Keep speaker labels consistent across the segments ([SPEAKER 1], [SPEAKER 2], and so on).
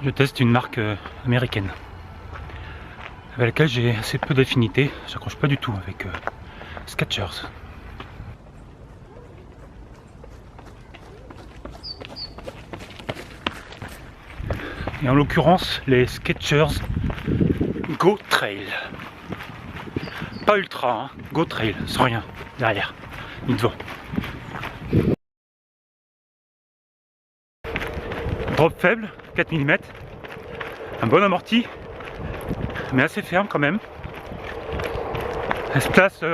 [SPEAKER 1] Je teste une marque américaine avec laquelle j'ai assez peu d'affinité. J'accroche pas du tout avec Skechers. Et en l'occurrence les Skechers Go Trail. Pas ultra, hein. Go Trail, sans rien derrière, ni devant. Drop faible, 4 mm. Un bon amorti, mais assez ferme quand même. Elle se place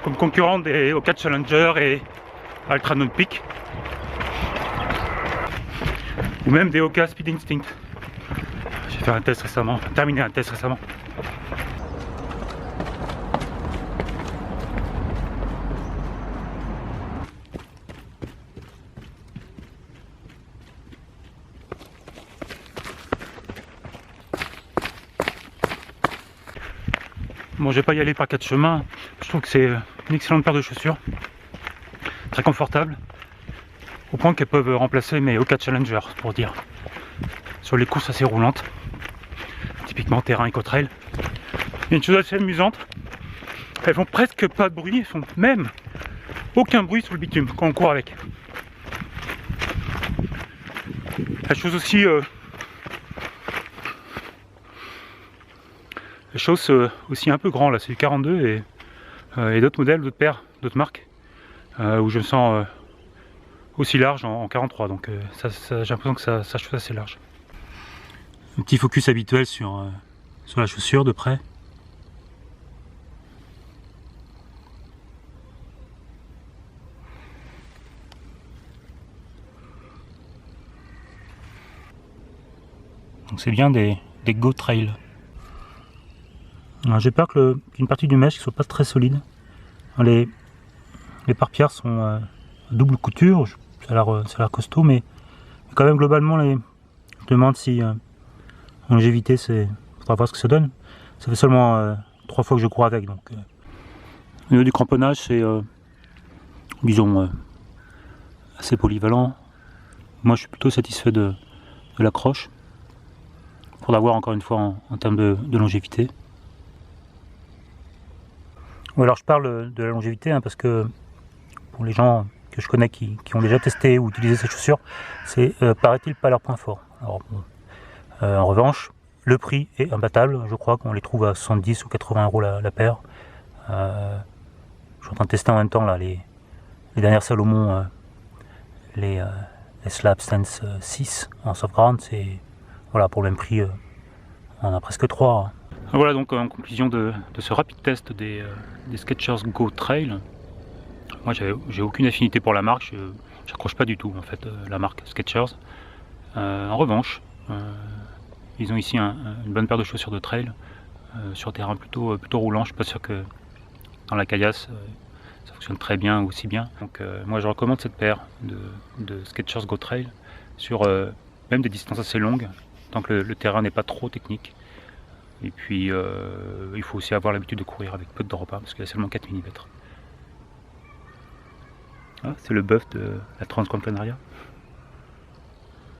[SPEAKER 1] comme concurrente des Oka Challenger et Ultra Non Peak, ou même des Oka Speed Instinct. J'ai fait un test récemment, terminé un test récemment. Bon, je vais pas y aller par 4 chemins. Je trouve que c'est une excellente paire de chaussures, très confortable, au point qu'elles peuvent remplacer mes Oka Challenger, pour dire, sur les courses assez roulantes, typiquement terrain éco-trail. Il y a une chose assez amusante, elles font presque pas de bruit, elles font même aucun bruit sur le bitume quand on court avec. La chose aussi, aussi un peu grand là, c'est du 42 et d'autres modèles, d'autres paires, d'autres marques où je me sens aussi large en 43, donc j'ai l'impression que ça chauffe assez large. Un petit focus habituel sur la chaussure de près. Donc c'est bien des Go Trail. J'ai peur qu'une partie du mesh ne soit pas très solide. Les pare-pierres sont à double couture, ça a l'air costaud, mais quand même globalement, je me demande si en longévité, faudra voir ce que ça donne. Ça fait seulement 3 fois que je cours avec, donc au niveau du cramponnage, c'est disons assez polyvalent. Moi, je suis plutôt satisfait de l'accroche. Faudra voir encore une fois en termes de longévité. Ou alors je parle de la longévité parce que pour les gens que je connais qui ont déjà testé ou utilisé ces chaussures, c'est paraît-il pas leur point fort. Alors, bon, en revanche, le prix est imbattable. Je crois qu'on les trouve à 70 ou 80 euros la paire. Je suis en train de tester en même temps là, les dernières Salomon, les Slab Stance 6 en softground. C'est voilà, pour le même prix, on a presque 3. Voilà donc en conclusion de ce rapide test des Skechers Go Trail. Moi j'ai aucune affinité pour la marque, j'accroche pas du tout en fait la marque Skechers. En revanche, ils ont ici une bonne paire de chaussures de trail sur terrain plutôt roulant. Je suis pas sûr que dans la caillasse ça fonctionne très bien ou aussi bien. Donc moi je recommande cette paire de Skechers Go Trail sur même des distances assez longues, tant que le terrain n'est pas trop technique. Et puis il faut aussi avoir l'habitude de courir avec peu de drop, parce qu'il y a seulement 4 mm. Ah, c'est le buff de la Transcampanaria.